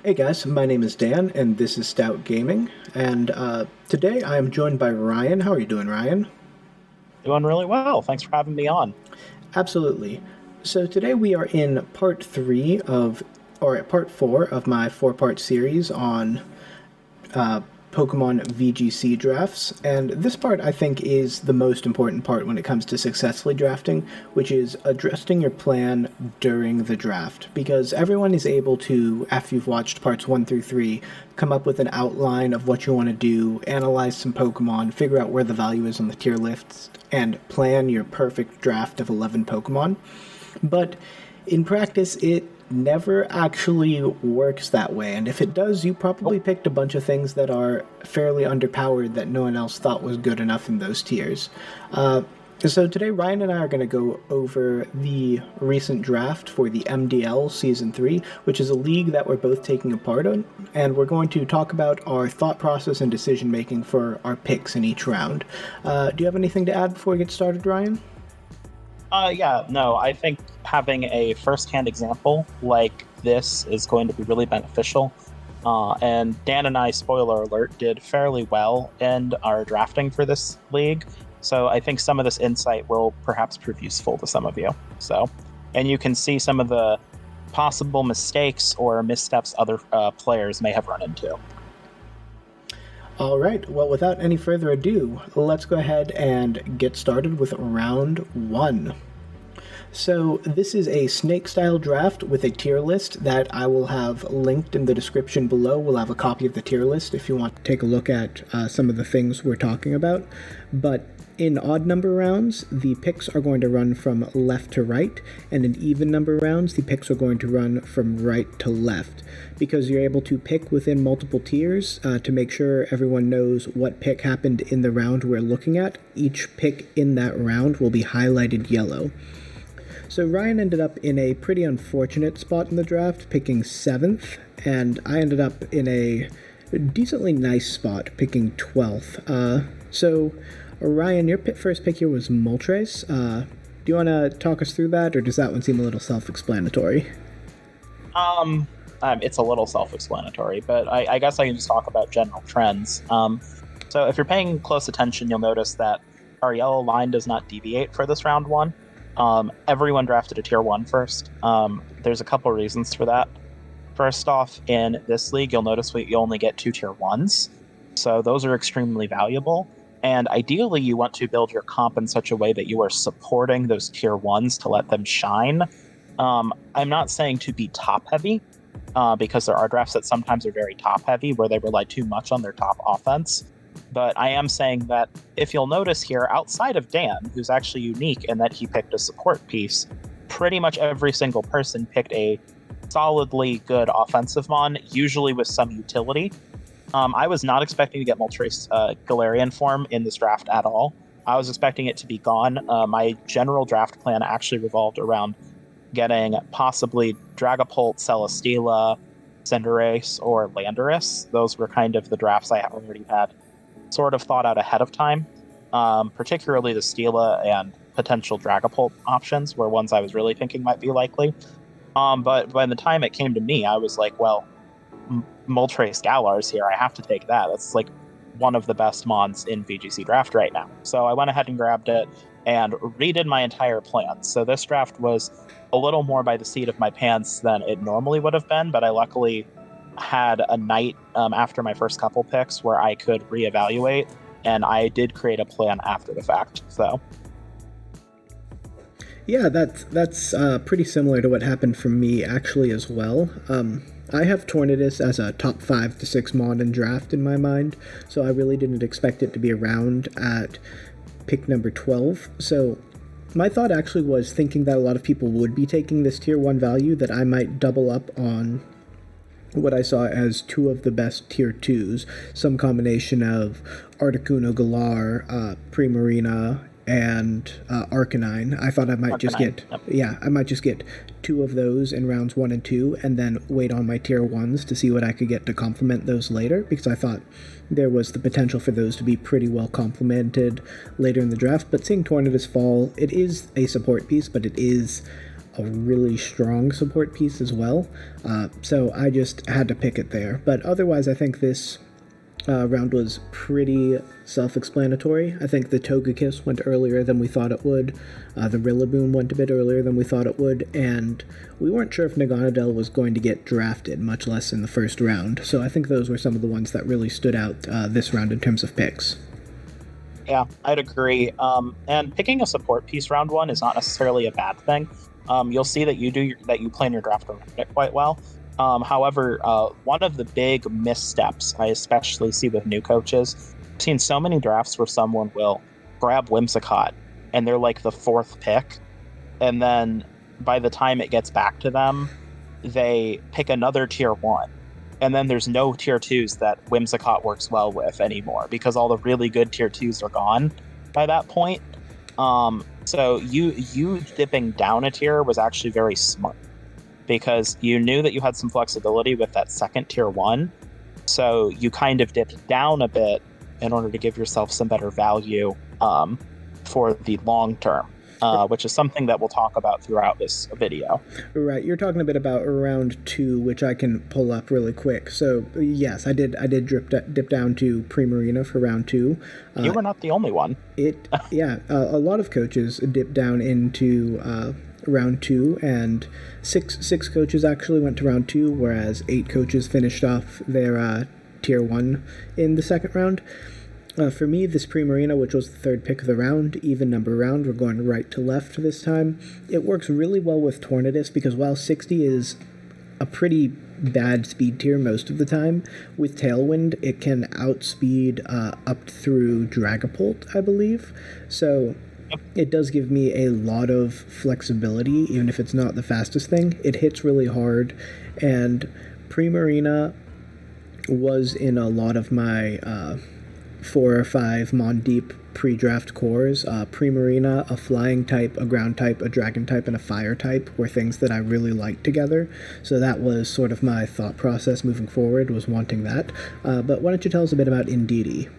Hey guys, my name is Dan, and this is Stout Gaming. And today I am joined by Ryan. How are you doing, Ryan? Doing really well. Thanks for having me on. Absolutely. So today we are in part three of, or part four of my four-part series on uh, Pokemon VGC drafts, and this part I think is the most important part when it comes to successfully drafting, which is adjusting your plan during the draft. Because everyone is able to, after you've watched parts 1 through 3, come up with an outline of what you want to do, analyze some Pokemon, figure out where the value is on the tier lists, and plan your perfect draft of 11 Pokemon. But in practice, it never actually works that way. And if it does, you Oh, probably picked a bunch of things that are fairly underpowered that no one else thought was good enough in those tiers. So today, Ryan and I are going to go over the recent draft for the MDL Season 3, which is a league that we're both taking a part in, and we're going to talk about our thought process and decision making for our picks in each round. Do you have anything to add before we get started, Ryan? yeah, no, I think having a first-hand example like this is going to be really beneficial. And Dan and I, spoiler alert, did fairly well in our drafting for this league. So I think some of this insight will perhaps prove useful to some of you. And you can see some of the possible mistakes or missteps other players may have run into. All right, well, without any further ado, let's go ahead and get started with round one. So, this is a snake style draft with a tier list that I will have linked in the description below. We'll have a copy of the tier list if you want to take a look at some of the things we're talking about. But in odd number rounds, the picks are going to run from left to right, and in even number rounds, the picks are going to run from right to left. Because you're able to pick within multiple tiers to make sure everyone knows what pick happened in the round we're looking at, each pick in that round will be highlighted yellow. So Ryan ended up in a pretty unfortunate spot in the draft, picking 7th, and I ended up in a decently nice spot, picking 12th. So Ryan, your first pick here was Moltres. Do you want to talk us through that, or does that one seem a little self-explanatory? It's a little self-explanatory, but I guess I can just talk about general trends. So if you're paying close attention, you'll notice that our yellow line does not deviate for this round one. Everyone drafted a tier 1 first. There's a couple reasons for that. First off, in this league, you'll notice you only get 2 tier 1s. So those are extremely valuable. And ideally, you want to build your comp in such a way that you are supporting those tier 1s to let them shine. I'm not saying to be top heavy, because there are drafts that sometimes are very top heavy where they rely too much on their top offense. But I am saying that if you'll notice here, outside of Dan, who's actually unique in that he picked a support piece, pretty much every single person picked a solidly good offensive mon, usually with some utility. I was not expecting to get Moltres Galarian form in this draft at all. I was expecting it to be gone. My general draft plan actually revolved around getting possibly Dragapult, Celesteela, Cinderace, or Landorus. Those were kind of the drafts I already had sort of thought out ahead of time. Particularly the Steela and potential Dragapult options were ones I was really thinking might be likely. But by the time it came to me, I was like, well, Moltres Galar's here. I have to take that. That's like one of the best mons in VGC draft right now. So I went ahead and grabbed it and redid my entire plan. So this draft was a little more by the seat of my pants than it normally would have been, but I luckily had a night after my first couple picks where I could reevaluate, and I did create a plan after the fact. So Yeah, that's pretty similar to what happened for me actually as well. I have Tornadus as a top 5 to 6 mod in draft in my mind, so I really didn't expect it to be around at pick number 12. So my thought actually was thinking that a lot of people would be taking this tier 1 value, that I might double up on what I saw as 2 of the best tier 2s, some combination of Articuno Galar, Primarina, and Arcanine. I thought I might just Arcanine. get, Yep. yeah, I might just get 2 of those in rounds 1 and 2, and then wait on my tier 1s to see what I could get to complement those later, because I thought there was the potential for those to be pretty well complemented later in the draft. But seeing Tornadus fall, it is a support piece, but it is a really strong support piece as well. So I just had to pick it there. But otherwise, I think this round was pretty self-explanatory. I think the Togekiss went earlier than we thought it would. The Rillaboom went a bit earlier than we thought it would, and we weren't sure if Naganadel was going to get drafted, much less in the first round. So I think those were some of the ones that really stood out this round in terms of picks. Yeah, I'd agree. And picking a support piece round one is not necessarily a bad thing. You'll see that you plan your draft around it quite well. However, one of the big missteps I especially see with new coaches, I've seen so many drafts where someone will grab Whimsicott and they're like the fourth pick, and then by the time it gets back to them, they pick another tier one, and then there's no tier twos that Whimsicott works well with anymore because all the really good tier twos are gone by that point. So you dipping down a tier was actually very smart because you knew that you had some flexibility with that second tier one. So you kind of dipped down a bit in order to give yourself some better value for the long term, which is something that we'll talk about throughout this video. Right, you're talking a bit about round 2, which I can pull up really quick. So yes, I did dip down to Primarina for round 2. You were not the only one. A lot of coaches dip down into round 2, and six coaches actually went to round 2, whereas 8 coaches finished off their tier 1 in the second round. For me, this Primarina, which was the third pick of the round, even number round, we're going right to left this time. It works really well with Tornadus because while 60 is a pretty bad speed tier most of the time, with Tailwind, it can outspeed up through Dragapult, I believe. So it does give me a lot of flexibility, even if it's not the fastest thing. It hits really hard, and Primarina was in a lot of my 4 or 5 Mondeep pre-draft cores. Primarina, a flying type, a ground type, a dragon type, and a fire type were things that I really liked together. So that was sort of my thought process moving forward, was wanting that. But why don't you tell us a bit about Indeedee?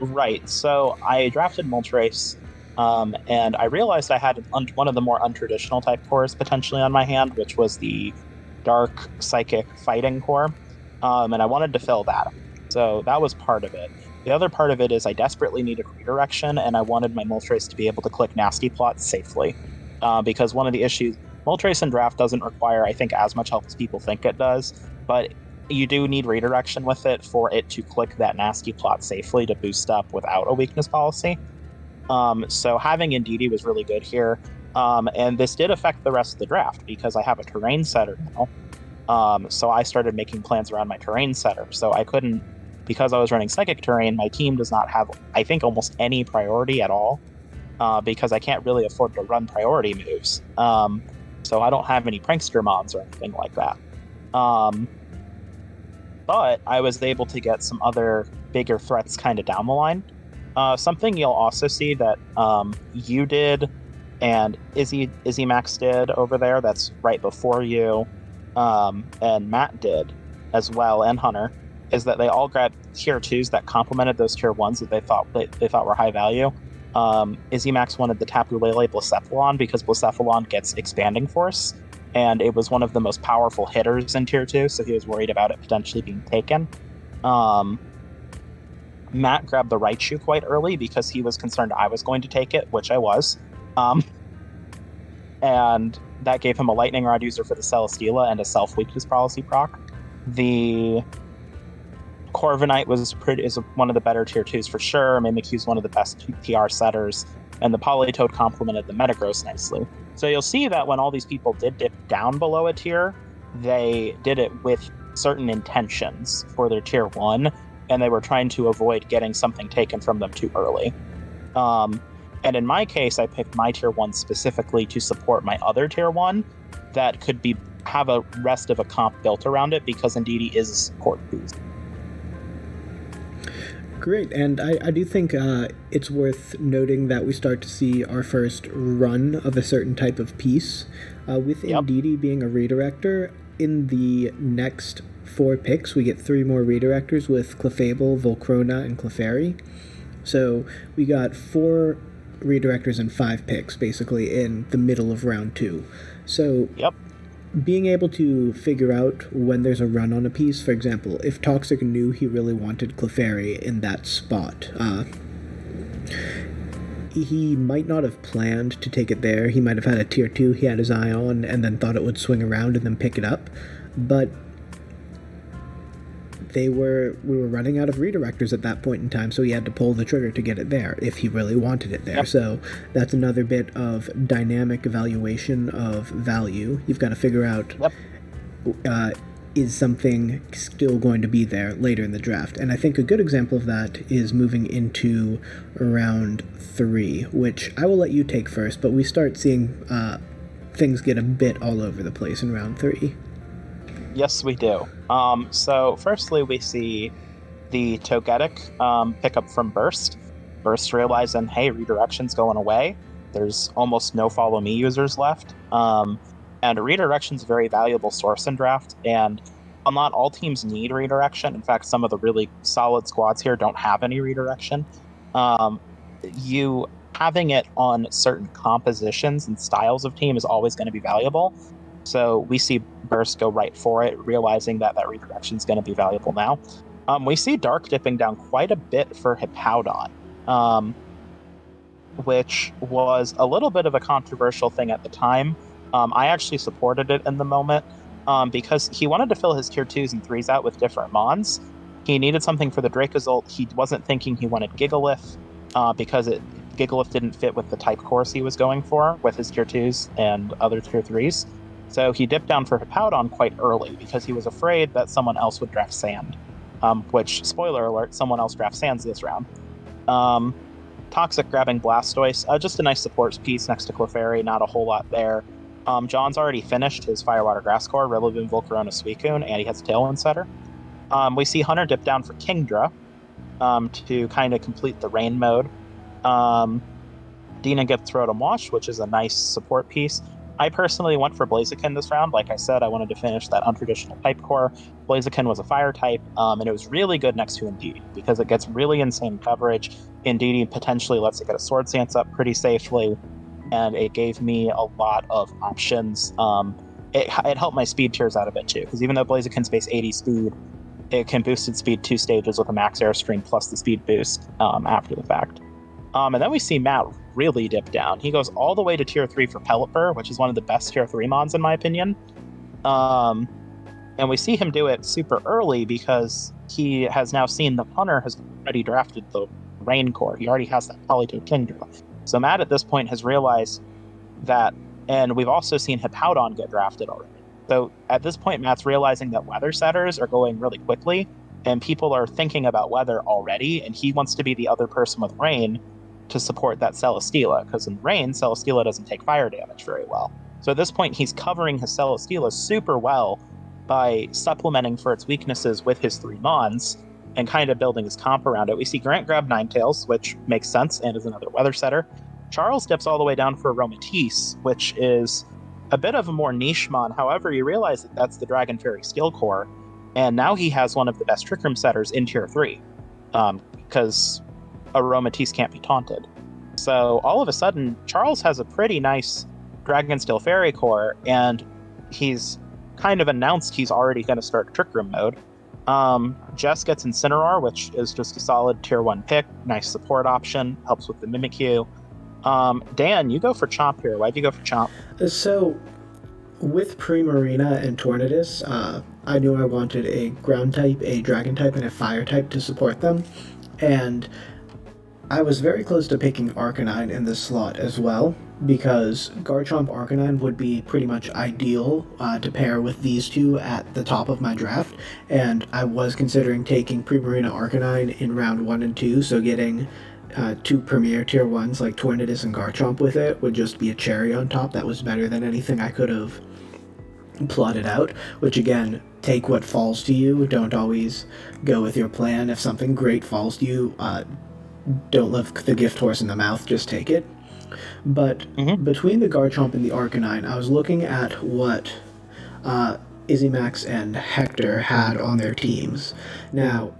Right. So I drafted Moltres, and I realized I had one of the more untraditional type cores potentially on my hand, which was the Dark Psychic Fighting core, and I wanted to fill that. So that was part of it. The other part of it is I desperately needed redirection, and I wanted my Moltres to be able to click Nasty Plot safely. Because one of the issues, Moltres in draft doesn't require, I think, as much help as people think it does, but you do need redirection with it for it to click that Nasty Plot safely to boost up without a weakness policy. So having Indeedee was really good here. And this did affect the rest of the draft because I have a terrain setter now. So I started making plans around my terrain setter. So I couldn't, because I was running Psychic Terrain, my team does not have, I think, almost any priority at all, because I can't really afford to run priority moves. So I don't have any Prankster mons or anything like that. But I was able to get some other bigger threats kind of down the line. Something you'll also see that you did and Izzy Max did over there, that's right before you, and Matt did as well, and Hunter, is that they all grabbed tier 2s that complemented those tier 1s that they thought were high value. Izzy Max wanted the Tapu Lele Blacephalon because Blacephalon gets Expanding Force, and it was one of the most powerful hitters in tier 2, so he was worried about it potentially being taken. Matt grabbed the Raichu quite early because he was concerned I was going to take it, which I was. And that gave him a Lightning Rod user for the Celesteela and a self-weakness policy proc. The Corviknight is one of the better tier 2s for sure. Mimikyu's one of the best TR setters, and the Politoed complemented the Metagross nicely. So you'll see that when all these people did dip down below a tier, they did it with certain intentions for their tier 1, and they were trying to avoid getting something taken from them too early. And in my case, I picked my tier 1 specifically to support my other tier 1 that could have a rest of a comp built around it, because Indeedee is a support boost. Great, and I do think it's worth noting that we start to see our first run of a certain type of piece. With Indeedee being a redirector, in the next 4 picks, we get 3 more redirectors with Clefable, Volcrona, and Clefairy. So we got 4 redirectors and 5 picks, basically, in the middle of round 2. So Yep. being able to figure out when there's a run on a piece, for example, if Toxic knew he really wanted Clefairy in that spot, he might not have planned to take it there. He might have had a tier 2 he had his eye on and then thought it would swing around and then pick it up. But we were running out of redirectors at that point in time, so he had to pull the trigger to get it there if he really wanted it there. Yep. So that's another bit of dynamic evaluation of value. You've got to figure out, is something still going to be there later in the draft? And I think a good example of that is moving into round 3, which I will let you take first, but we start seeing things get a bit all over the place in round 3. Yes, we do. So firstly, we see the Togetic pickup from Burst. Burst realizing, hey, redirection's going away. There's almost no Follow Me users left. And redirection's a very valuable source in draft, and not all teams need redirection. In fact, some of the really solid squads here don't have any redirection. You having it on certain compositions and styles of team is always going to be valuable. So we see Burst go right for it, realizing that redirection is going to be valuable now. We see Dark dipping down quite a bit for Hippowdon, which was a little bit of a controversial thing at the time. I actually supported it in the moment because he wanted to fill his tier 2s and 3s out with different mons. He needed something for the Dracozolt. He wasn't thinking he wanted Gigalith because Gigalith didn't fit with the type course he was going for with his tier 2s and other tier 3s. So he dipped down for Hippowdon quite early because he was afraid that someone else would draft Sand, which, spoiler alert, someone else drafts Sands this round. Toxic grabbing Blastoise, just a nice support piece next to Clefairy, not a whole lot there. John's already finished his Firewater Grass Core, Rillaboom, Volcarona, Suicune, and he has a Tailwind setter. We see Hunter dip down for Kingdra to kind of complete the Rain mode. Dina gets Rotom Wash, which is a nice support piece. I personally went for Blaziken this round. Like I said, I wanted to finish that untraditional type core. Blaziken was a fire type, and it was really good next to Indeedee because it gets really insane coverage. Indeedee potentially lets it get a Sword Stance up pretty safely, and it gave me a lot of options. It helped my speed tiers out a bit too, because even though Blaziken's base 80 speed, it can boost its speed 2 stages with a max airstream plus the speed boost after the fact. And then we see Matt really dip down. He goes all the way to tier 3 for Pelipper, which is one of the best tier 3 mons in my opinion. And we see him do it super early because he has now seen the Hunter has already drafted the Rain Core. He already has that Politoed Kingdra. So Matt at this point has realized that, and we've also seen Hippowdon get drafted already. So at this point, Matt's realizing that weather setters are going really quickly, and people are thinking about weather already, and he wants to be the other person with Rain to support that Celesteela, because in Rain, Celesteela doesn't take fire damage very well. So at this point, he's covering his Celesteela super well by supplementing for its weaknesses with his 3 mons and kind of building his comp around it. We see Grant grab Ninetales, which makes sense and is another weather setter. Charles dips all the way down for Aromatisse, which is a bit of a more niche mon. However, you realize that that's the Dragon Fairy skill core, and now he has one of the best Trick Room setters in tier 3, because Aromatisse can't be taunted. So all of a sudden, Charles has a pretty nice Dragon Steel Fairy core, and he's kind of announced he's already going to start Trick Room mode. Jess gets Incineroar, which is just a solid tier 1 pick, nice support option, helps with the Mimikyu. Dan, you go for Chomp here. Why'd you go for Chomp? So, with Primarina and Tornadus, I knew I wanted a ground type, a dragon type, and a fire type to support them, and I was very close to picking Arcanine in this slot as well, because Garchomp Arcanine would be pretty much ideal to pair with these two at the top of my draft, and I was considering taking Primarina Arcanine in round 1 and 2, so getting 2 premier tier 1s like Tornadus and Garchomp with it would just be a cherry on top. That was better than anything I could have plotted out, which again, take what falls to you, don't always go with your plan. If something great falls to you, don't leave the gift horse in the mouth, just take it. But between the Garchomp and the Arcanine, I was looking at what Izzy-Max and Hector had on their teams. Now,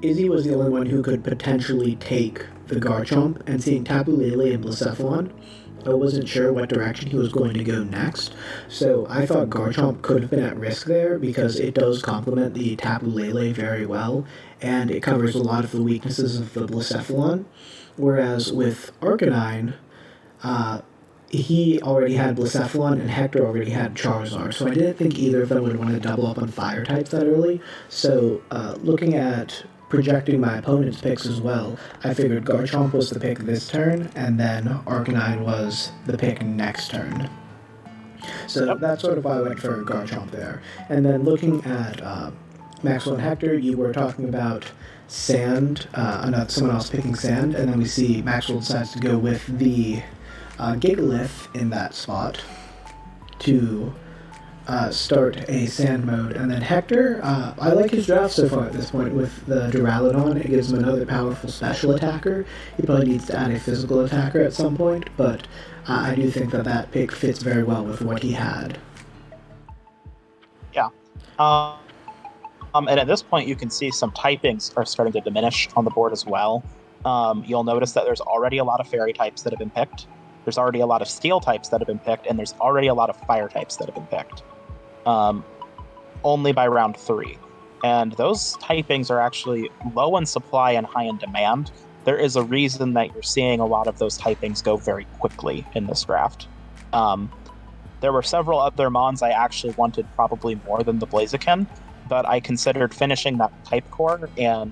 Izzy was the only one who could potentially take the Garchomp and seeing Tapu Lele and Blacephalon, I wasn't sure what direction he was going to go next, so I thought Garchomp could have been at risk there because it does complement the Tapu Lele very well, and it covers a lot of the weaknesses of the Blacephalon, whereas with Arcanine, he already had Blacephalon and Hector already had Charizard, so I didn't think either of them would want to double up on fire types that early, so looking at projecting my opponent's picks as well, I figured Garchomp was the pick this turn, and then Arcanine was the pick next turn. So that's sort of why I went for Garchomp there. And then looking at Maxwell and Hector, you were talking about Sand, someone else picking Sand, and then we see Maxwell decides to go with the Gigalith in that spot to start a Sand mode. And then Hector, I like his draft so far at this point with the Duraludon. It gives him another powerful special attacker. He probably needs to add a physical attacker at some point, but I do think that pick fits very well with what he had. Yeah. And at this point, you can see some typings are starting to diminish on the board as well. You'll notice that there's already a lot of fairy types that have been picked. There's already a lot of steel types that have been picked, and there's already a lot of fire types that have been picked. Only by round 3. And those typings are actually low in supply and high in demand. There is a reason that you're seeing a lot of those typings go very quickly in this draft. There were several other mons I actually wanted probably more than the Blaziken, but I considered finishing that type core, and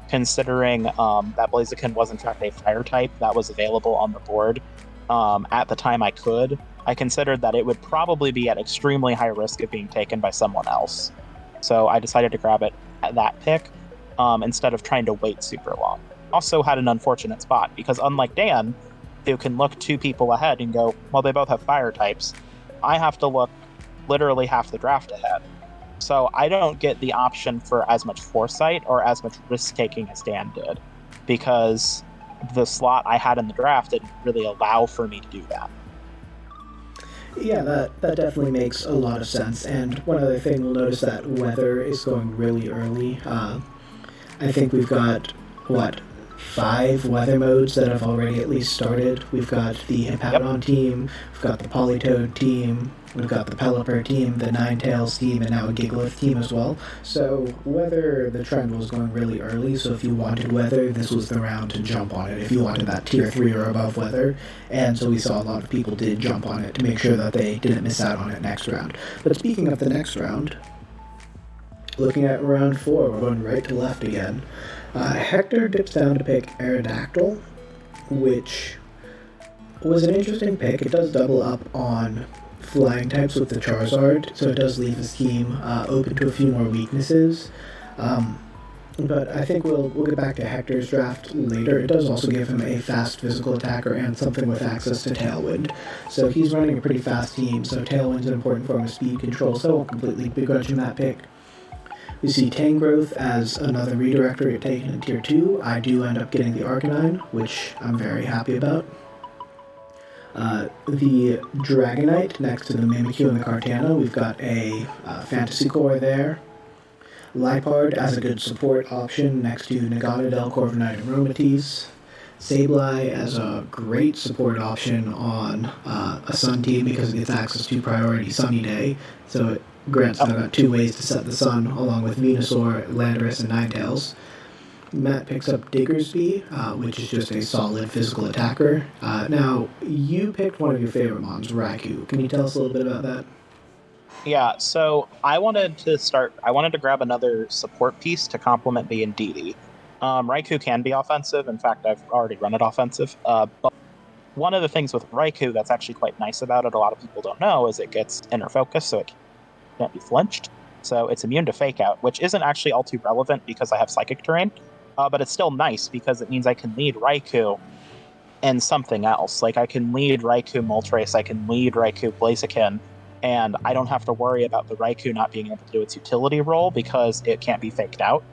considering that Blaziken was in fact a fire type that was available on the board at the time I considered that it would probably be at extremely high risk of being taken by someone else. So I decided to grab it at that pick instead of trying to wait super long. Also had an unfortunate spot because unlike Dan, who can look 2 people ahead and go, well, they both have fire types, I have to look literally half the draft ahead. So I don't get the option for as much foresight or as much risk-taking as Dan did, because the slot I had in the draft didn't really allow for me to do that. Yeah, that definitely makes a lot of sense. And one other thing, we'll notice that weather is going really early. I think we've got, 5 weather modes that have already at least started. We've got the Hippowdon team, we've got the Politoed team, we've got the Pelipper team, the Ninetales team, and now a Gigalith team as well. So weather, the trend was going really early, so if you wanted weather, this was the round to jump on it, if you wanted that tier 3 or above weather. And so we saw a lot of people did jump on it to make sure that they didn't miss out on it next round. But speaking of the next round, looking at round 4, we're going right to left again. Hector dips down to pick Aerodactyl, which was an interesting pick. It does double up on flying types with the Charizard, so it does leave his team open to a few more weaknesses. But I think we'll get back to Hector's draft later. It does also give him a fast physical attacker and something with access to Tailwind. So he's running a pretty fast team, so Tailwind's an important form of speed control, so I won't completely begrudge him that pick. We see Tangrowth as another redirector get taken in Tier 2. I do end up getting the Arcanine, which I'm very happy about. The Dragonite next to the Mimikyu and the Kartana. We've got a Fantasy Core there. Liepard as a good support option next to Naganadel, Corviknight, and Aromatisse. Sableye as a great support option on a Sun team because it gets access to Priority Sunny Day. So it grants them about 2 ways to set the sun, along with Venusaur, Landorus, and Ninetales. Matt picks up Diggersby, which is just a solid physical attacker. Now, you picked one of your favorite mons, Raikou. Can you tell us a little bit about that? Yeah, so I wanted to grab another support piece to complement the Indeedee. Raikou can be offensive. In fact, I've already run it offensive. But one of the things with Raikou that's actually quite nice about it, a lot of people don't know, is it gets inner focus, so it can't be flinched. So it's immune to Fake Out, which isn't actually all too relevant because I have Psychic Terrain. But it's still nice because it means I can lead Raikou and something else. Like I can lead Raikou Moltres, I can lead Raikou Blaziken, and I don't have to worry about the Raikou not being able to do its utility role because it can't be faked out.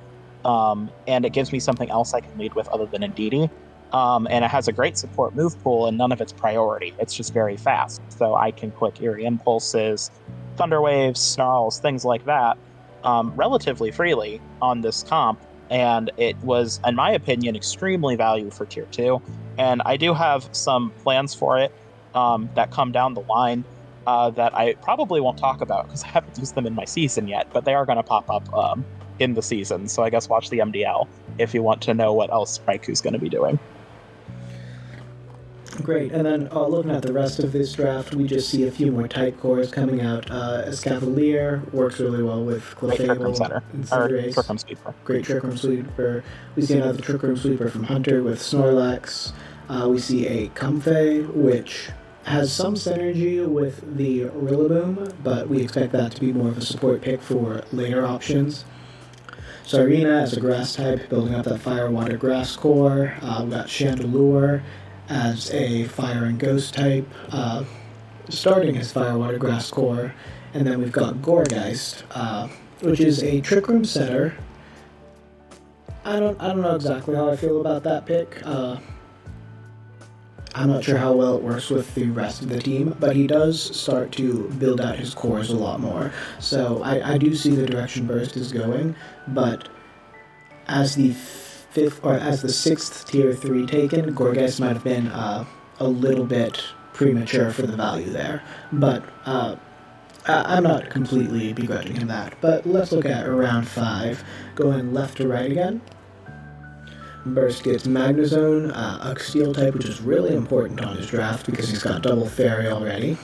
And it gives me something else I can lead with other than Indeedee. And it has a great support move pool and none of its priority. It's just very fast. So I can click Eerie Impulses, Thunder Waves, Snarls, things like that relatively freely on this comp. and it was, in my opinion, extremely valued for tier 2. And I do have some plans for it that come down the line that I probably won't talk about because I haven't used them in my season yet, but they are going to pop up in the season. So I guess watch the MDL if you want to know what else Raiku's going to be doing. Great, and then looking at the rest of this draft, we just see a few more type cores coming out. Escavalier works really well with Clefable and Cinderace. Trick Room Sweeper. Great Trick Room Sweeper. We see another Trick Room Sweeper from Hunter with Snorlax. We see a Comfey, which has some synergy with the Rillaboom, but we expect that to be more of a support pick for later options. Sarina as a grass type, building up that Fire, Water, Grass core. We've got Chandelure as a Fire and Ghost type, starting his Fire, Water, Grass core. And then we've got Gourgeist, which is a Trick Room setter. I don't know exactly how I feel about that pick. I'm not sure how well it works with the rest of the team, but he does start to build out his cores a lot more. So I do see the direction Burst is going, but as the sixth tier 3 taken, Gourgeist might have been a little bit premature for the value there. But I'm not completely begrudging him that. But let's look at round 5, going left to right again. Burst gets Magnezone, a Steel type, which is really important on his draft because he's got double Fairy already.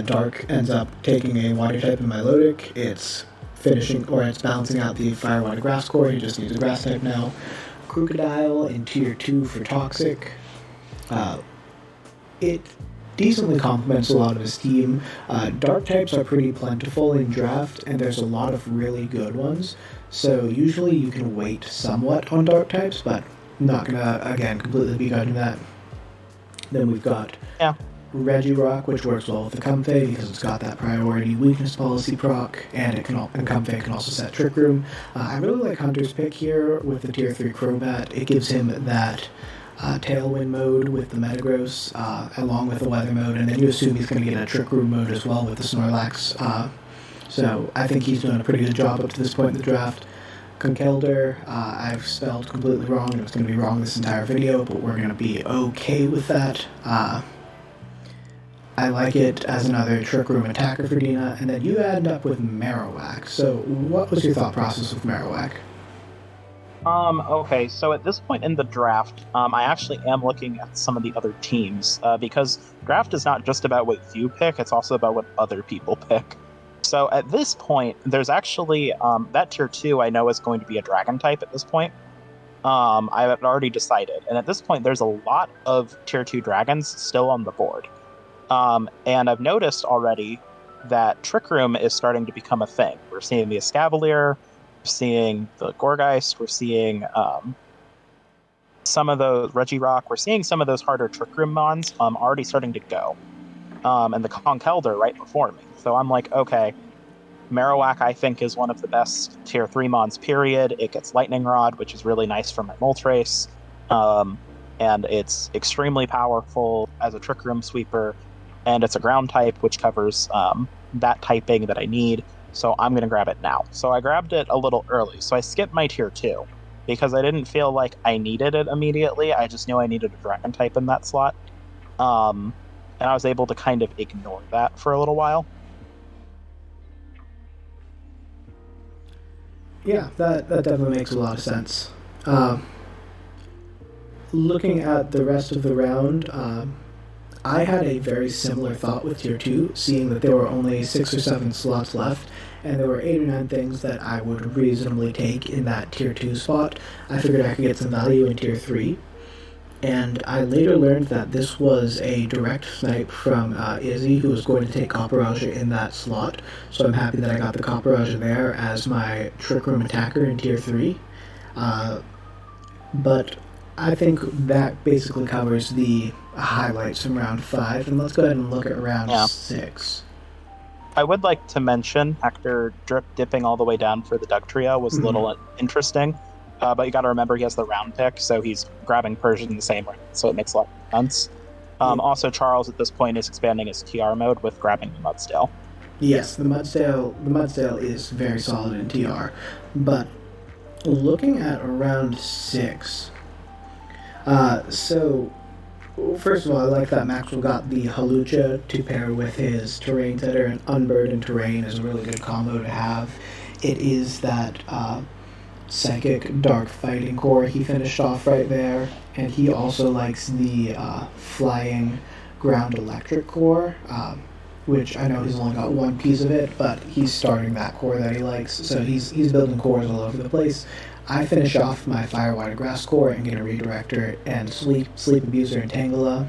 Dark ends up taking a Water type in Milotic. It's balancing out the Fire, Water, Grass core. He just needs a Grass type now. Crocodile in tier 2 for Toxic. It decently complements a lot of his team. Dark types are pretty plentiful in draft, and there's a lot of really good ones. So usually you can wait somewhat on dark types, but I'm not gonna, again, completely begrudge that. Then we've got Regirock, which works well with the Comfey because it's got that priority weakness policy proc, and Comfey can also set Trick Room. I really like Hunter's pick here with the tier 3 Crobat. It gives him that Tailwind mode with the Metagross, along with the Weather mode, and then you assume he's going to get a Trick Room mode as well with the Snorlax. So I think he's doing a pretty good job up to this point in the draft. Conkeldurr, I've spelled completely wrong, and it's going to be wrong this entire video, but we're going to be okay with that. I like it as another Trick Room attacker for Dina, and then you end up with Marowak. So what was your thought process with Marowak? Okay, so at this point in the draft, I actually am looking at some of the other teams, because draft is not just about what you pick, it's also about what other people pick. So at this point, there's actually, that tier 2 I know is going to be a Dragon type at this point. I have already decided, and at this point there's a lot of tier 2 Dragons still on the board. And I've noticed already that Trick Room is starting to become a thing. We're seeing the Escavalier, seeing the Gourgeist, we're seeing some of those Regirock, we're seeing some of those harder Trick Room mons already starting to go. And the Conkeldurr right before me. So I'm like, okay, Marowak I think is one of the best tier 3 mons, period. It gets Lightning Rod, which is really nice for my Moltres. And it's extremely powerful as a Trick Room sweeper, and it's a ground type, which covers that typing that I need. So I'm going to grab it now. So I grabbed it a little early. So I skipped my tier 2 because I didn't feel like I needed it immediately. I just knew I needed a Dragon type in that slot. And I was able to kind of ignore that for a little while. Yeah, that definitely makes a lot of sense. Looking at the rest of the round, I had a very similar thought with tier 2, seeing that there were only 6 or 7 slots left, and there were 8 or 9 things that I would reasonably take in that tier 2 spot. I figured I could get some value in tier 3. And I later learned that this was a direct snipe from Izzy, who was going to take Copperajah in that slot. So I'm happy that I got the Copperajah there as my Trick Room attacker in tier 3. But I think that basically covers the highlights from round 5, and let's go ahead and look at round 6. I would like to mention, after drip dipping all the way down for the Dugtrio was a little interesting. But you got to remember he has the round pick, so he's grabbing Persian in the same round, so it makes a lot of sense. Also, Charles at this point is expanding his TR mode with grabbing the Mudsdale. Yes, the Mudsdale is very solid in TR, but Looking at round 6. So, first of all, I like that Maxwell got the Halucha to pair with his Terrain Setter, and Unburdened Terrain is a really good combo to have. It is that Psychic Dark Fighting core he finished off right there, and he also likes the Flying Ground Electric core, which I know he's only got one piece of it, but he's starting that core that he likes, so he's building cores all over the place. I finish off my Firewater Grass core and get a Redirector and Sleep Abuser and Tangela.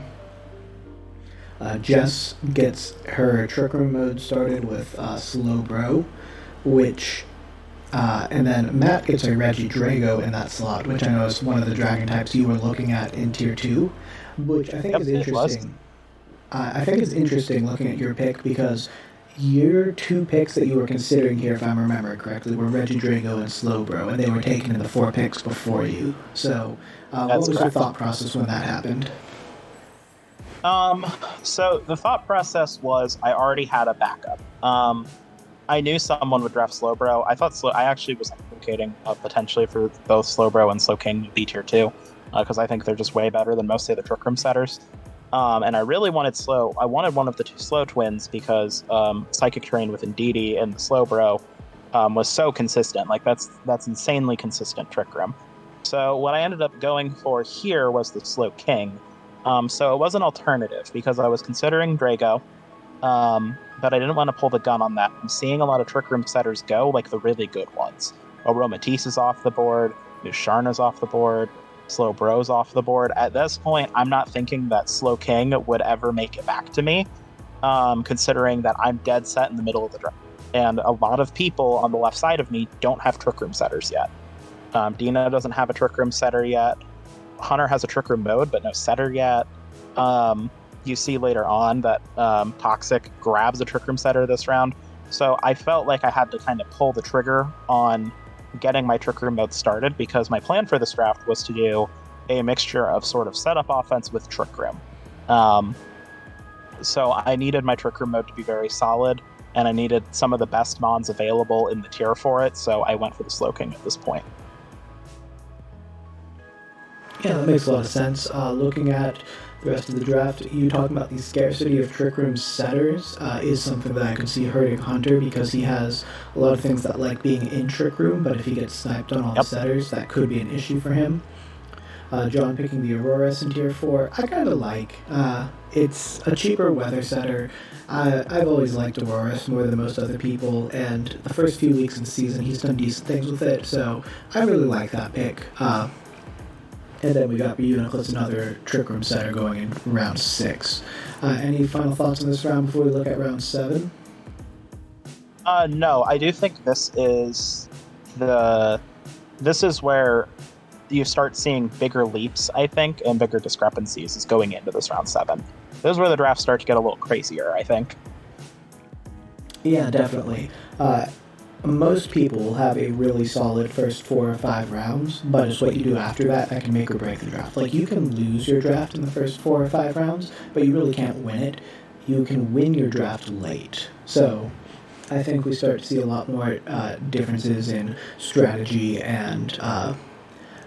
Jess gets her Trick Room mode started with Slow Bro, which and then Matt gets a Reggie Drago in that slot, which I know is one of the dragon types you were looking at in Tier 2, which I think is interesting. I think it's interesting looking at your pick because your 2 picks that you were considering here, if I'm remembering correctly, were Reggie Drago and Slowbro, and they were taken in the 4 picks before you. So, what was your thought process when that happened? So the thought process was I already had a backup. I knew someone would draft Slowbro. I actually was advocating potentially for both Slowbro and Slow King to be Tier 2, because I think they're just way better than most of the Trick Room setters. And I really wanted I wanted one of the 2 Slow twins because Psychic Terrain with Indeedee and the Slowbro was so consistent. Like that's insanely consistent Trick Room. So what I ended up going for here was the Slow King. So it was an alternative because I was considering Drago, but I didn't want to pull the gun on that. I'm seeing a lot of Trick Room setters go, like the really good ones. Aromatisse is off the board, Musharna's off the board, Slow Bro's off the board. At this point, I'm not thinking that Slow King would ever make it back to me, considering that I'm dead set in the middle of the draft. And a lot of people on the left side of me don't have Trick Room setters yet. Dina doesn't have a Trick Room setter yet. Hunter has a Trick Room mode, but no setter yet. You see later on that Toxic grabs a Trick Room setter this round. So I felt like I had to kind of pull the trigger on getting my Trick Room mode started because my plan for this draft was to do a mixture of sort of setup offense with Trick Room. So I needed my Trick Room mode to be very solid, and I needed some of the best mons available in the tier for it, so I went for the Slow King at this point. Yeah, that makes a lot of sense. Looking at the rest of the draft, you talking about the scarcity of Trick Room setters is something that I could see hurting Hunter because he has a lot of things that like being in Trick Room, but if he gets sniped on all the setters, that could be an issue for him. John picking the Auroras in Tier 4, I kind of like. It's a cheaper weather setter. I've always liked Auroras more than most other people, and the first few weeks of the season he's done decent things with it, so I really like that pick. And then we got Reuniclus, another Trick Room setter going in round 6. Any final thoughts on this round before we look at round 7? No, I do think this is where you start seeing bigger leaps, I think, and bigger discrepancies is going into this round 7. This is where the drafts start to get a little crazier, I think. Yeah, definitely. Most people will have a really solid first 4 or 5 rounds, but it's what you do after that that can make or break the draft. Like, you can lose your draft in the first 4 or 5 rounds, but you really can't win it. You can win your draft late. So, I think we start to see a lot more differences in strategy and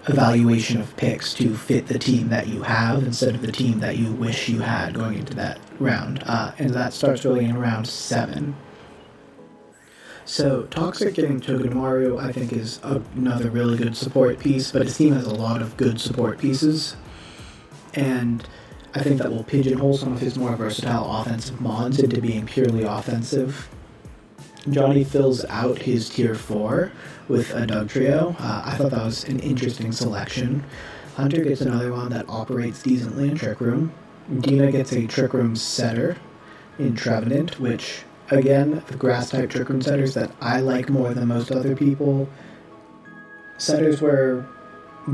evaluation of picks to fit the team that you have instead of the team that you wish you had going into that round. And that starts really in round 7. So, Toxic getting Togedemaru, I think, is another really good support piece, but his team has a lot of good support pieces, and I think that will pigeonhole some of his more versatile offensive mons into being purely offensive. Johnny fills out his Tier 4 with a Dugtrio. I thought that was an interesting selection. Hunter gets another one that operates decently in Trick Room. Dina gets a Trick Room setter in Trevenant, which, again, the grass-type Trick Room setters that I like more than most other people. Setters were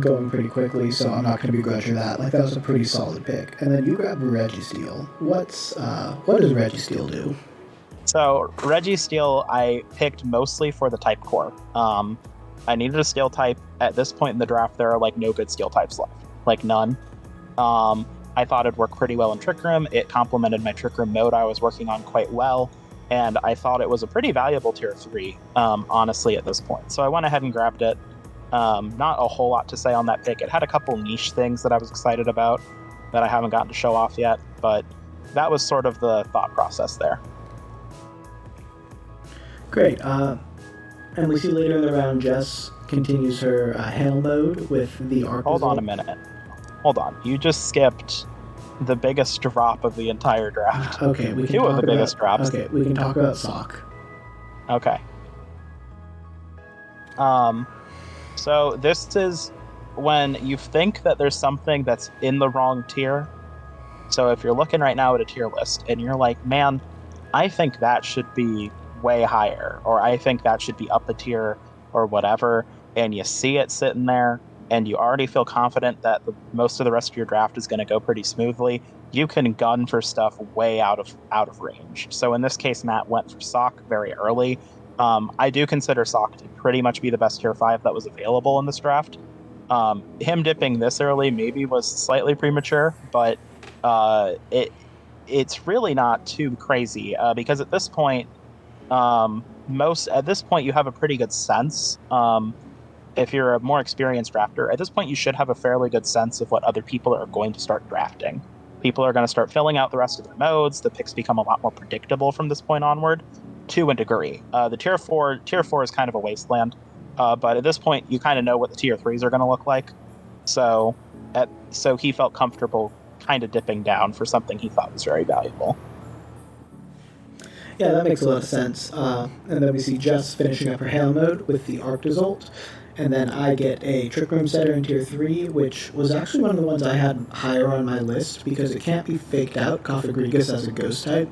going pretty quickly, so I'm not going to begrudge her that. Like, that was a pretty solid pick. And then you grab Registeel. What does Registeel do? So, Registeel I picked mostly for the type core. I needed a steel type. At this point in the draft, there are, like, no good steel types left. Like, none. I thought it'd work pretty well in Trick Room. It complemented my Trick Room mode I was working on quite well. And I thought it was a pretty valuable Tier 3, honestly, at this point. So I went ahead and grabbed it. Not a whole lot to say on that pick. It had a couple niche things that I was excited about that I haven't gotten to show off yet, but that was sort of the thought process there. Great. And we see later in the round, Jess continues her hail mode with the arc. Hold on a minute. Hold on. You just skipped the biggest drop of the entire draft. Okay, we can Two talk of the about, biggest drops. Okay, we can talk about Sock. Okay. So this is when you think that there's something that's in the wrong tier. So if you're looking right now at a tier list and you're like, man, I think that should be way higher, or I think that should be up a tier or whatever, and you see it sitting there and you already feel confident that most of the rest of your draft is going to go pretty smoothly, you can gun for stuff way out of range. So in this case, Matt went for Sock very early. I do consider Sock to pretty much be the best tier 5 that was available in this draft. Him dipping this early maybe was slightly premature, but it's really not too crazy because at this point, you have a pretty good sense. If you're a more experienced drafter, at this point you should have a fairly good sense of what other people are going to start drafting. People are going to start filling out the rest of their modes. The picks become a lot more predictable from this point onward, to a degree. The tier 4 is kind of a wasteland, but at this point you kind of know what the tier 3s are going to look like. So he felt comfortable kind of dipping down for something he thought was very valuable. Yeah, that makes a lot of sense. And then we see Jess finishing up her hail mode with the arc result. And then I get a Trick Room Setter in Tier 3, which was actually one of the ones I had higher on my list because it can't be faked out. Coffagrigus as a ghost type.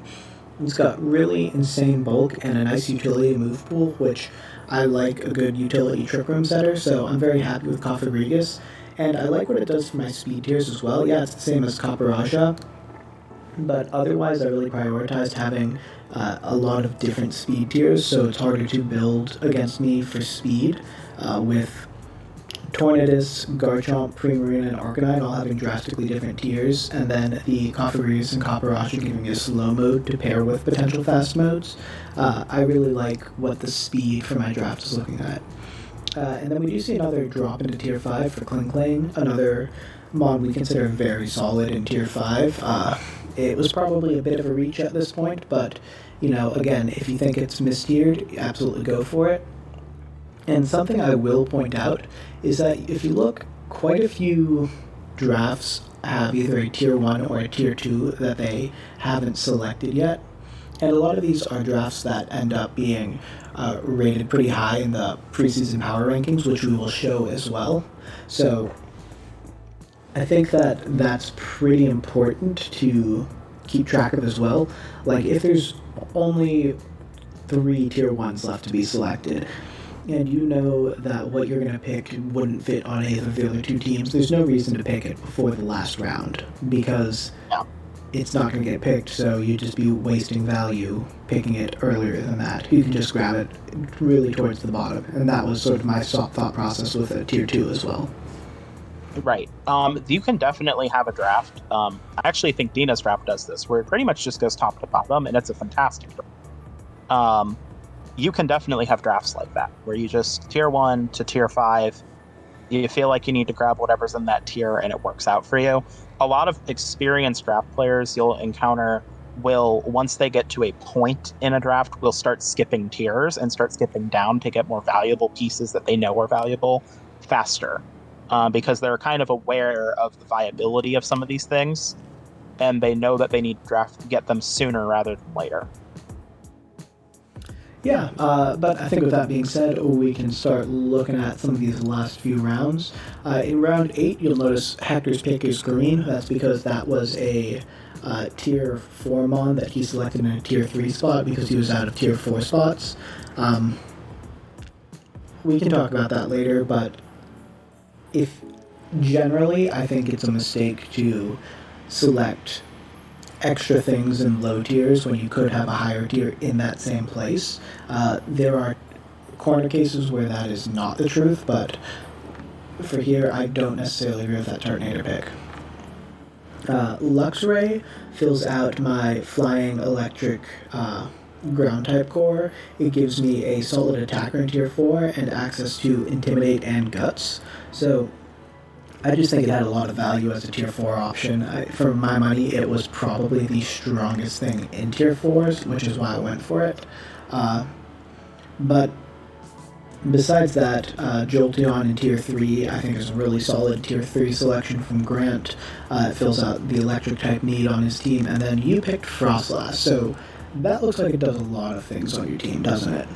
It's got really insane bulk and a nice utility move pool, which I like a good utility Trick Room Setter, so I'm very happy with Coffagrigus. And I like what it does for my speed tiers as well. Yeah, it's the same as Copperaja, but otherwise I really prioritized having a lot of different speed tiers, so it's harder to build against me for speed, with Tornadus, Garchomp, Primarina, and Arcanine all having drastically different tiers, and then the Coffagrigus and Copperaja giving me a slow mode to pair with potential fast modes. I really like what the speed for my draft is looking at. And then we do see another drop into Tier 5 for Klinklang, another mod we consider very solid in Tier 5. It was probably a bit of a reach at this point, but, again, if you think it's mistiered, absolutely go for it. And something I will point out is that if you look, quite a few drafts have either a Tier 1 or a Tier 2 that they haven't selected yet. And a lot of these are drafts that end up being rated pretty high in the preseason power rankings, which we will show as well. So I think that that's pretty important to keep track of as well. Like, if there's only 3 Tier 1s left to be selected, and you know that what you're going to pick wouldn't fit on either of the other 2 teams, there's no reason to pick it before the last round, because it's not going to get picked, so you'd just be wasting value picking it earlier than that. You can just grab it really towards the bottom, and that was sort of my thought process with a Tier 2 as well. Right. You can definitely have a draft. I actually think Dina's draft does this, where it pretty much just goes top to bottom, and it's a fantastic draft. You can definitely have drafts like that, where you just Tier 1 to Tier 5, you feel like you need to grab whatever's in that tier, and it works out for you. A lot of experienced draft players you'll encounter will, once they get to a point in a draft, will start skipping tiers and start skipping down to get more valuable pieces that they know are valuable faster, because they're kind of aware of the viability of some of these things, and they know that they need to get them sooner rather than later. Yeah, but I think with that being said, we can start looking at some of these last few rounds. In round 8, you'll notice Hector's pick is green. That's because that was a Tier 4 mon that he selected in a Tier 3 spot because he was out of Tier 4 spots. We can talk about that later, but generally, I think it's a mistake to select extra things in low tiers when you could have a higher tier in that same place. There are corner cases where that is not the truth, but for here, I don't necessarily agree with that Turtonator pick. Luxray fills out my flying electric ground type core, it gives me a solid attacker in tier 4 and access to Intimidate and Guts. So I just think it had a lot of value as a tier 4 option. For my money, it was probably the strongest thing in tier 4s, which is why I went for it. But besides that, Jolteon in tier 3 I think is a really solid tier 3 selection from Grant. It fills out the electric type need on his team, and then you picked Frostlass, so that looks like it does a lot of things on your team, doesn't it?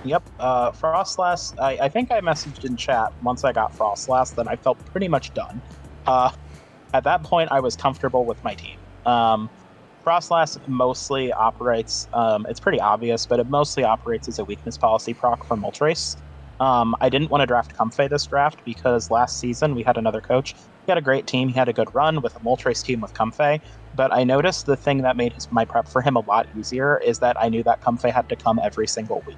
Yep, Frostlass, I think I messaged in chat once I got Frostlass that I felt pretty much done. At that point, I was comfortable with my team. Frostlass mostly operates, it's pretty obvious, but it mostly operates as a weakness policy proc for Moltres. I didn't want to draft Comfey this draft because last season we had another coach. He had a great team. He had a good run with a Moltres team with Comfey. But I noticed the thing that made my prep for him a lot easier is that I knew that Comfey had to come every single week.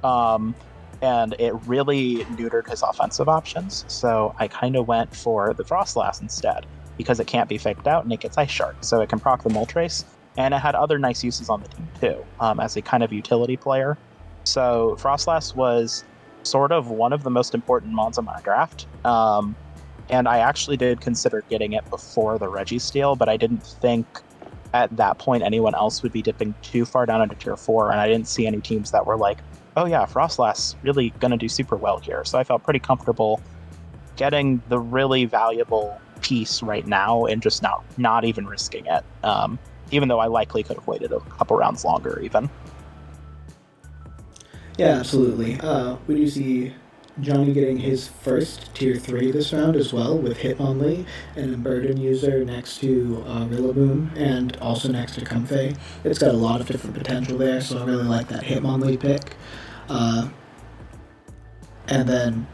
And it really neutered his offensive options. So I kind of went for the Frostlass instead because it can't be faked out and it gets Ice Shark. So it can proc the Moltres. And it had other nice uses on the team too, as a kind of utility player. So Frostlass was sort of one of the most important mons in my draft. And I actually did consider getting it before the Registeel, but I didn't think at that point anyone else would be dipping too far down into tier 4, and I didn't see any teams that were like, oh yeah, Frostlass really going to do super well here. So I felt pretty comfortable getting the really valuable piece right now and just not even risking it, even though I likely could have waited a couple rounds longer even. Yeah, absolutely. We do see Johnny getting his first tier 3 this round as well with Hitmonlee and a Burden user next to Rillaboom and also next to Comfey. It's got a lot of different potential there, so I really like that Hitmonlee pick. And then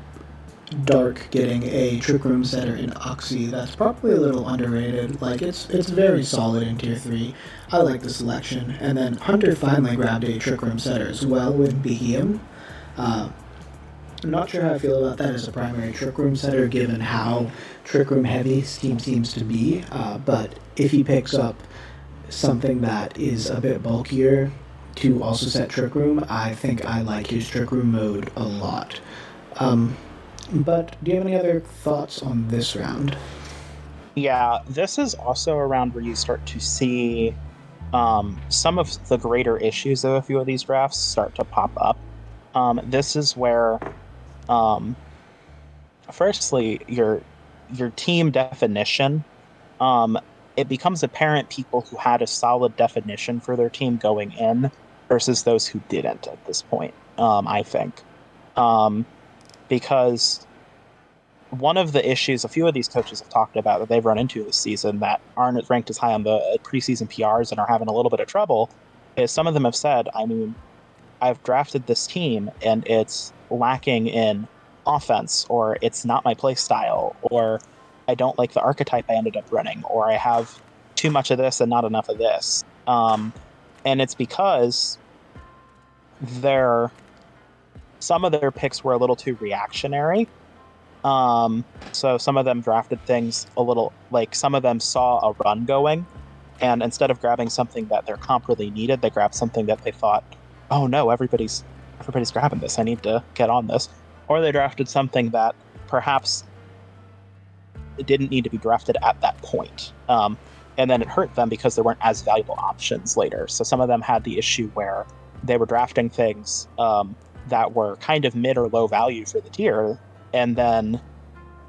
Dark getting a Trick Room setter in Oxy. That's probably a little underrated. Like, it's very solid in tier 3. I like the selection. And then Hunter finally grabbed a Trick Room setter as well with Beheem. I'm not sure how I feel about that as a primary Trick Room setter, given how Trick Room heavy his team seems to be, but if he picks up something that is a bit bulkier to also set Trick Room, I think I like his Trick Room mode a lot. But do you have any other thoughts on this round? Yeah, this is also a round where you start to see some of the greater issues of a few of these drafts start to pop up. This is where firstly, your team definition, it becomes apparent people who had a solid definition for their team going in versus those who didn't at this point, I think. Because one of the issues a few of these coaches have talked about that they've run into this season that aren't ranked as high on the preseason PRs and are having a little bit of trouble is some of them have said, I mean, I've drafted this team and it's lacking in offense, or it's not my play style, or I don't like the archetype I ended up running, or I have too much of this and not enough of this. And it's because some of their picks were a little too reactionary. So some of them drafted things a little, like some of them saw a run going, and instead of grabbing something that their comp really needed, they grabbed something that they thought, oh no, everybody's grabbing this, I need to get on this. Or they drafted something that perhaps it didn't need to be drafted at that point. And then it hurt them because there weren't as valuable options later. So some of them had the issue where they were drafting things that were kind of mid or low value for the tier, and then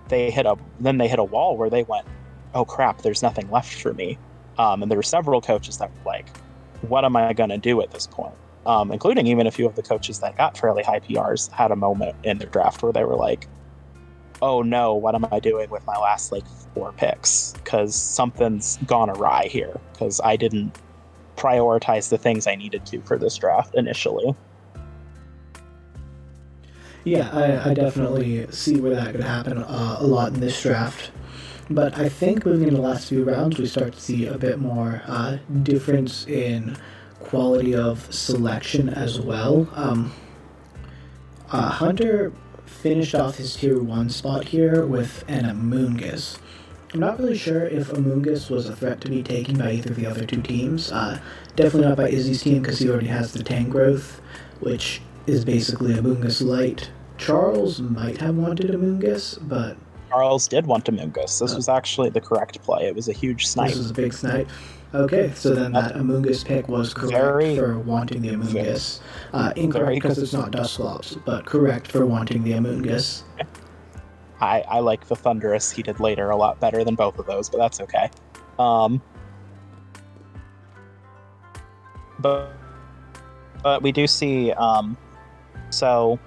they hit a wall where they went, oh crap, there's nothing left for me. And there were several coaches that were like, what am I going to do at this point? Including even a few of the coaches that got fairly high PRs had a moment in their draft where they were like, oh no, what am I doing with my last 4 picks? Because something's gone awry here, because I didn't prioritize the things I needed to for this draft initially. Yeah, I definitely see where that could happen a lot in this draft. But I think moving into the last few rounds, we start to see a bit more difference in quality of selection as well. Hunter finished off his tier 1 spot here with an Amoonguss. I'm not really sure if Amoonguss was a threat to be taken by either of the other two teams. Definitely not by Izzy's team because he already has the Tangrowth, which is basically Amoonguss Light. Charles might have wanted Amoonguss, but... Charles did want Amoonguss. This was actually the correct play. It was a huge snipe. This was a big snipe. Okay, so then that Amoonguss pick was correct for wanting the Amoonguss. Incorrect because it's not Dusclops, but correct for wanting the Amoonguss. I like the Thunderous he did later a lot better than both of those, but that's okay. But we do see, so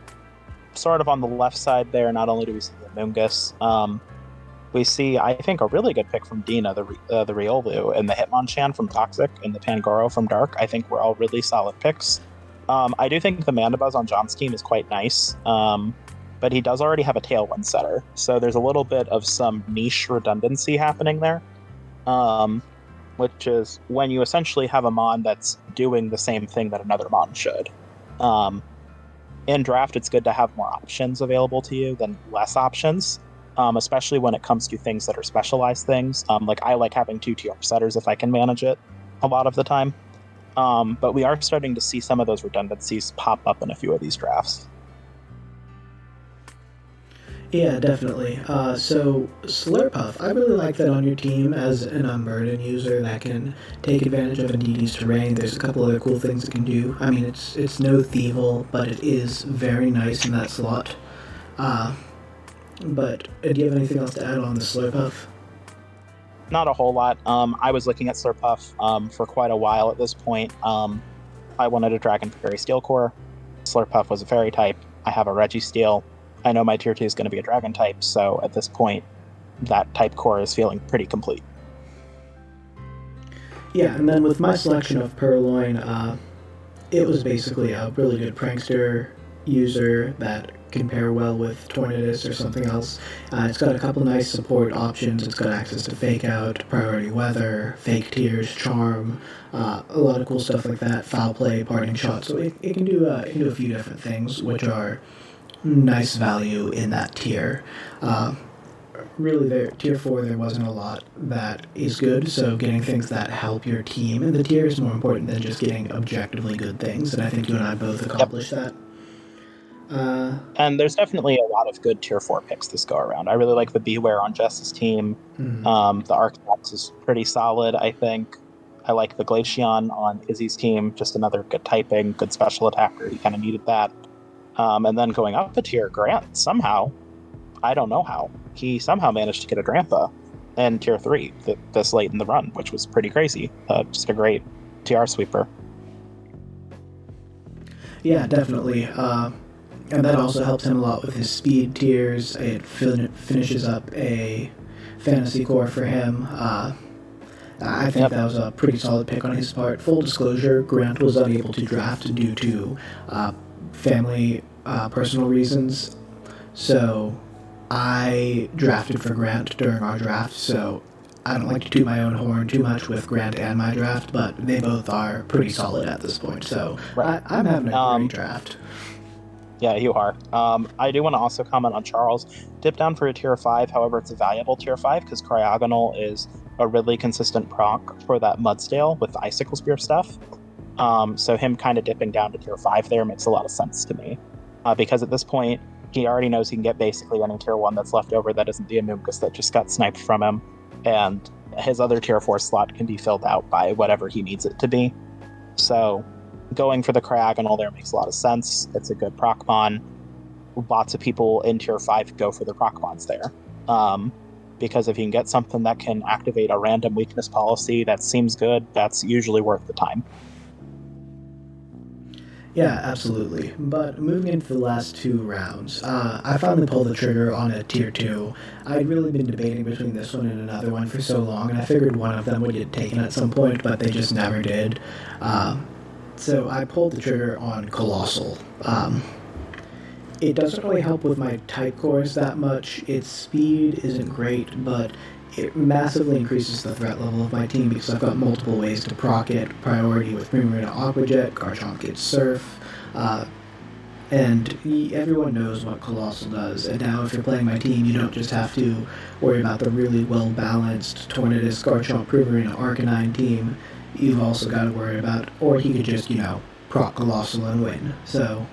sort of on the left side there, not only do we see the Amoonguss, we see, I think, a really good pick from Dina, the Riolu, and the Hitmonchan from Toxic, and the Pangoro from Dark. I think were all really solid picks. I do think the Mandibuzz on John's team is quite nice, but he does already have a Tailwind setter, so there's a little bit of some niche redundancy happening there, which is when you essentially have a Mon that's doing the same thing that another Mon should. In Draft, it's good to have more options available to you than less options, especially when it comes to things that are specialized things. Like I like having 2 TR setters if I can manage it a lot of the time. But we are starting to see some of those redundancies pop up in a few of these drafts. Yeah, definitely. So Slurpuff, I really like that on your team as an Unburden user that can take advantage of Indeedee's terrain. There's a couple other cool things it can do. I mean, it's no Thievul, but it is very nice in that slot. But do you have anything else to add on the Slurpuff? Not a whole lot. I was looking at Slurpuff for quite a while at this point. I wanted a Dragon Fairy Steel Core. Slurpuff was a Fairy type. I have a Registeel. I know my Tier 2 is going to be a Dragon type, so at this point, that type core is feeling pretty complete. Yeah, and then with my selection of Purloin, it was basically a really good Prankster user that can pair well with Tornadus or something else. It's got a couple nice support options. It's got access to Fake Out, Priority Weather, Fake Tears, Charm, a lot of cool stuff like that, Foul Play, Parting Shot. So it can do a few different things, which are nice value in that tier. Really, there tier 4 there wasn't a lot that is good, so getting things that help your team in the tier is more important than just getting objectively good things, and I think you and I both accomplished that. And there's definitely a lot of good tier 4 picks this go around. I really like the Beware on Jess's team. Mm-hmm. The Arctox is pretty solid, I think. I like the Glaceon on Izzy's team, just another good typing, good special attacker. He kind of needed that. And then going up a tier, Grant, somehow, I don't know how, he somehow managed to get a Drampa in tier 3 this late in the run, which was pretty crazy. Just a great TR sweeper. Yeah, definitely. And that also helps him a lot with his speed tiers. It finishes up a fantasy core for him. I think that was a pretty solid pick on his part. Full disclosure, Grant was unable to draft due to family personal reasons, so I drafted for Grant during our draft, so I don't like to toot my own horn too much with Grant and my draft, but they both are pretty solid at this point, so right. I'm having a great draft. Yeah, you are. I do want to also comment on Charles. Dip down for a tier 5, however, it's a valuable tier 5 because Cryogonal is a really consistent proc for that Mudsdale with the Icicle Spear stuff. So him kind of dipping down to tier 5 there makes a lot of sense to me. Because at this point, he already knows he can get basically any tier 1 that's left over that isn't the Amoonguss that just got sniped from him. And his other tier 4 slot can be filled out by whatever he needs it to be. So going for the Cryogonal there makes a lot of sense. It's a good proc mon. Lots of people in tier 5 go for the proc mons there. Because if you can get something that can activate a random weakness policy that seems good, that's usually worth the time. Yeah, absolutely. But moving into the last 2 rounds, I finally pulled the trigger on a tier 2. I'd really been debating between this one and another one for so long, and I figured one of them would get taken at some point, but they just never did. So I pulled the trigger on Colossal. It doesn't really help with my type cores that much. Its speed isn't great, but it massively increases the threat level of my team because I've got multiple ways to proc it. Priority with Primarina Aqua Jet, Garchomp gets Surf. And everyone knows what Colossal does. And now if you're playing my team, you don't just have to worry about the really well-balanced Tornadus, Garchomp, Primarina, Arcanine team. You've also got to worry about, or he could just, proc Colossal and win. So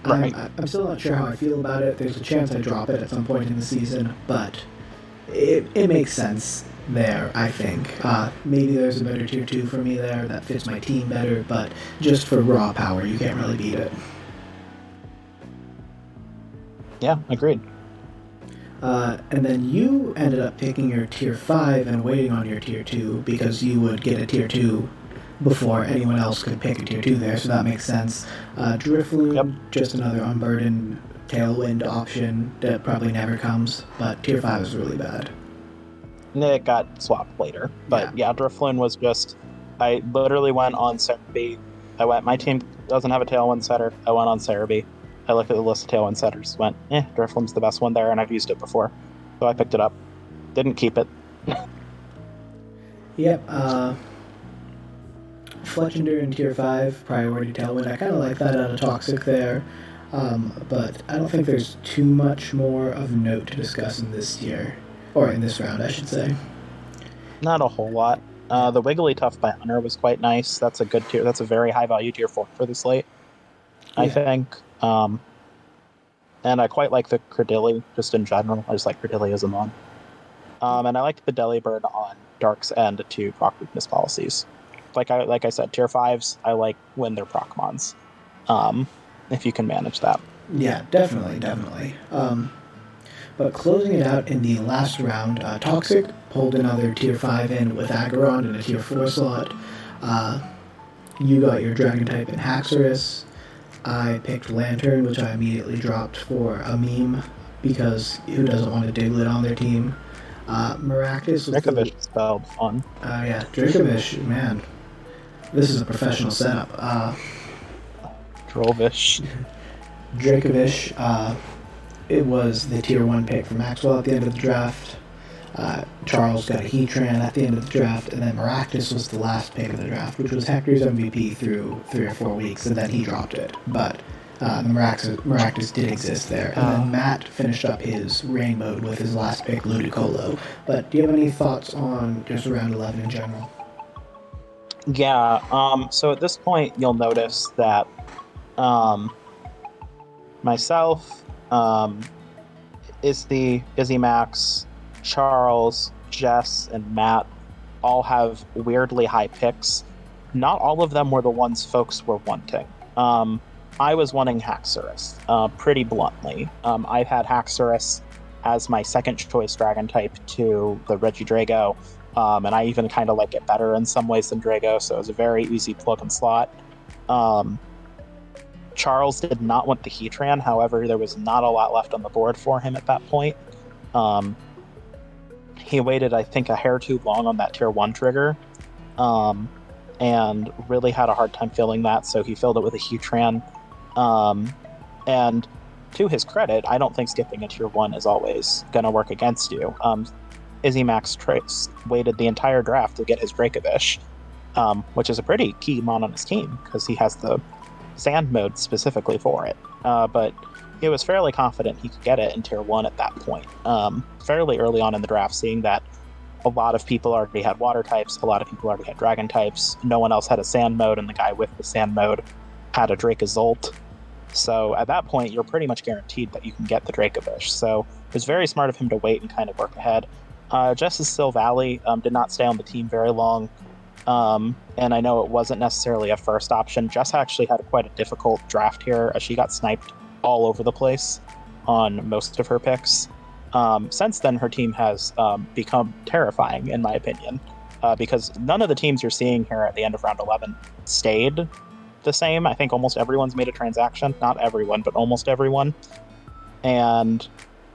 Right. I'm still not sure how I feel about it. There's a chance I drop it at some point in the season, but it makes sense there, I think. Maybe there's a better tier 2 for me there that fits my team better, but just for raw power, you can't really beat it. Yeah, agreed. And then you ended up picking your tier 5 and waiting on your tier 2 because you would get a tier 2 before anyone else could pick a tier 2 there, so that makes sense. Drifloon, Yep. just another unburdened tailwind option that probably never comes, but tier 5 is really bad. It got swapped later. But yeah, Drifloon was just... I literally went on Cerebi. My team doesn't have a tailwind setter. I went on Cerebi. I looked at the list of tailwind setters, went, Drifloon's the best one there, and I've used it before. So I picked it up. Didn't keep it. Yep, Fletchender in tier 5, priority tailwind. I kind of like that out of Toxic there, but I don't think there's too much more of note to discuss in this tier, or in this round, I should say. Not a whole lot. The Wigglytuff by Hunter was quite nice. That's a good tier. That's a very high value tier 4 for the slate, I think. And I quite like the Credilli, just in general. I just like Credilli as a mon. And I liked the Delibird on Dark's end to proc weakness policies. Like I said, tier 5s, I like when they're proc mons. If you can manage that. Yeah, definitely. But closing it out in the last round, Toxic pulled another tier 5 in with Aggron in a tier 4 slot. You got your Dragon type in Haxorus. I picked Lantern, which I immediately dropped for a meme, because who doesn't want a Diglett on their team? Maractus was Dracovish spelled fun. Yeah, Dracovish, man. This is a professional setup. Drovish. Dracovish, it was the tier 1 pick for Maxwell at the end of the draft. Charles got a Heatran at the end of the draft, and then Maractus was the last pick of the draft, which was Hector's MVP through 3 or 4 weeks, and then he dropped it. But the Maractus did exist there. And then Matt finished up his rain mode with his last pick, Ludicolo. But do you have any thoughts on just round 11 in general? Yeah, so at this point, you'll notice that myself, Izzy Max, Charles, Jess, and Matt all have weirdly high picks. Not all of them were the ones folks were wanting. I was wanting Haxorus, pretty bluntly. I've had Haxorus as my second choice dragon type to the Regidrago, and I even kind of like it better in some ways than Drago, so it was a very easy plug and slot. Charles did not want the Heatran, however, there was not a lot left on the board for him at that point. He waited, I think, a hair too long on that tier 1 trigger, and really had a hard time filling that, so he filled it with a Heatran. And to his credit, I don't think skipping a tier 1 is always going to work against you. Izzy Max Trace waited the entire draft to get his Dracovish, which is a pretty key mon on his team, because he has the sand mode specifically for it. But he was fairly confident he could get it in tier 1 at that point. Fairly early on in the draft, seeing that a lot of people already had water types, a lot of people already had dragon types, no one else had a sand mode, and the guy with the sand mode had a Dracozolt. So at that point, you're pretty much guaranteed that you can get the Dracovish. So it was very smart of him to wait and kind of work ahead. Jess's Still Valley did not stay on the team very long. And I know it wasn't necessarily a first option. Jess actually had quite a difficult draft here, as she got sniped all over the place on most of her picks. Since then, her team has become terrifying, in my opinion, because none of the teams you're seeing here at the end of round 11 stayed the same. I think almost everyone's made a transaction. Not everyone, but almost everyone. And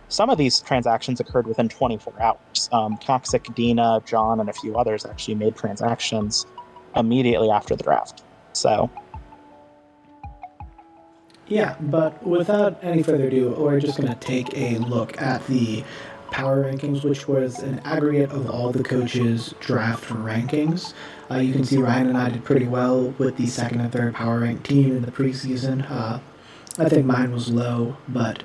some of these transactions occurred within 24 hours. Toxic, Dina, John, and a few others actually made transactions immediately after the draft. So yeah, but without any further ado, we're just going to take a look at the power rankings, which was an aggregate of all the coaches' draft rankings. You can see Ryan and I did pretty well with the second and third power ranked team in the preseason. I think mine was low, but,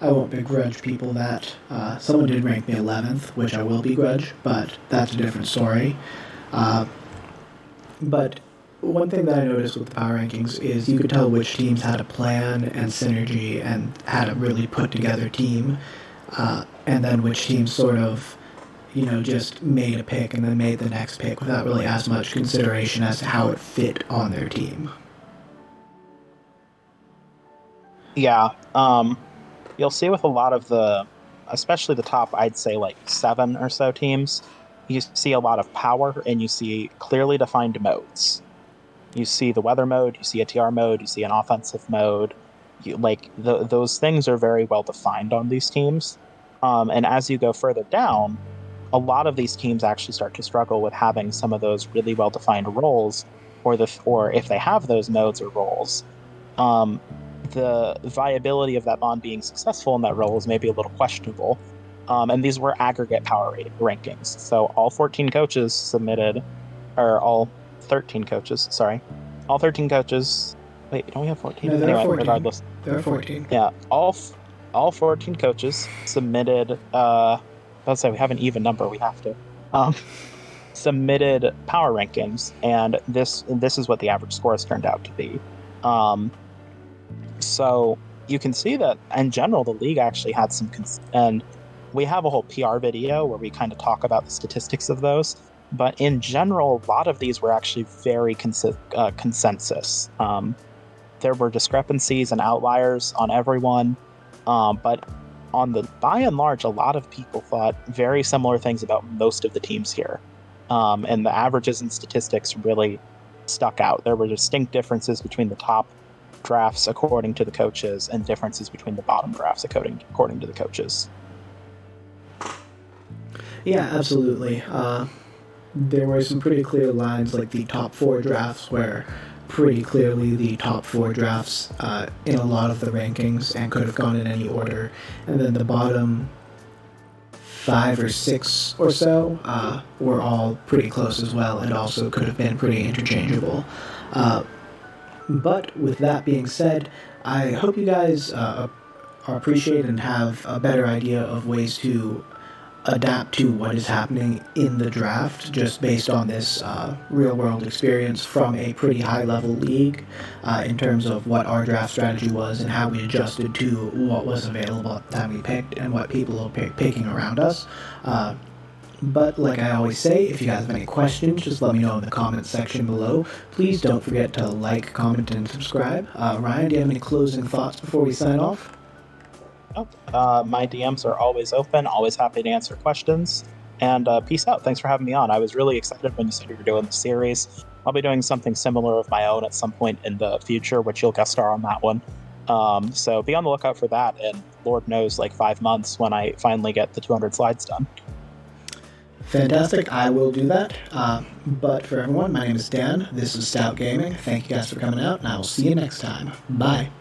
I won't begrudge people that. Someone did rank me 11th, which I will begrudge, but that's a different story. But one thing that I noticed with the power rankings is you could tell which teams had a plan and synergy and had a really put together team, and then which teams sort of, just made a pick and then made the next pick without really as much consideration as to how it fit on their team. Yeah, you'll see with a lot of especially the top, I'd say like 7 or so teams, you see a lot of power and you see clearly defined modes. You see the weather mode, you see a TR mode, you see an offensive mode. Those things are very well defined on these teams. And as you go further down, a lot of these teams actually start to struggle with having some of those really well defined roles, or if they have those modes or roles, the viability of that bond being successful in that role is maybe a little questionable. And these were aggregate power rankings. So all 14 coaches submitted, or all 13 coaches, sorry. All 13 coaches. Wait, don't we have 14? No, anyway, 14. regardless. There are 14. Yeah, all 14 coaches submitted, let's say we have an even number, we have to. Submitted power rankings, and this is what the average scores turned out to be. So you can see that in general, the league actually had some, and we have a whole PR video where we kind of talk about the statistics of those. But in general, a lot of these were actually very consensus. There were discrepancies and outliers on everyone, but by and large, a lot of people thought very similar things about most of the teams here. And the averages and statistics really stuck out. There were distinct differences between the top drafts according to the coaches and differences between the bottom drafts according to the coaches. Yeah, absolutely. There were some pretty clear lines, like the top 4 drafts were pretty clearly the top 4 drafts in a lot of the rankings and could have gone in any order. And then the bottom 5 or 6 or so were all pretty close as well and also could have been pretty interchangeable. But with that being said, I hope you guys appreciate and have a better idea of ways to adapt to what is happening in the draft just based on this real-world experience from a pretty high-level league in terms of what our draft strategy was and how we adjusted to what was available at the time we picked and what people are picking around us. But like I always say, if you guys have any questions, just let me know in the comments section below. Please don't forget to like, comment, and subscribe. Ryan, do you have any closing thoughts before we sign off? My DMs are always open, always happy to answer questions. And peace out. Thanks for having me on. I was really excited when you said you were doing the series. I'll be doing something similar of my own at some point in the future, which you'll guest star on that one. So be on the lookout for that. And Lord knows, like 5 months when I finally get the 200 slides done. Fantastic, I will do that. But for everyone, my name is Dan. This is Stout Gaming. Thank you guys for coming out, and I will see you next time. Bye.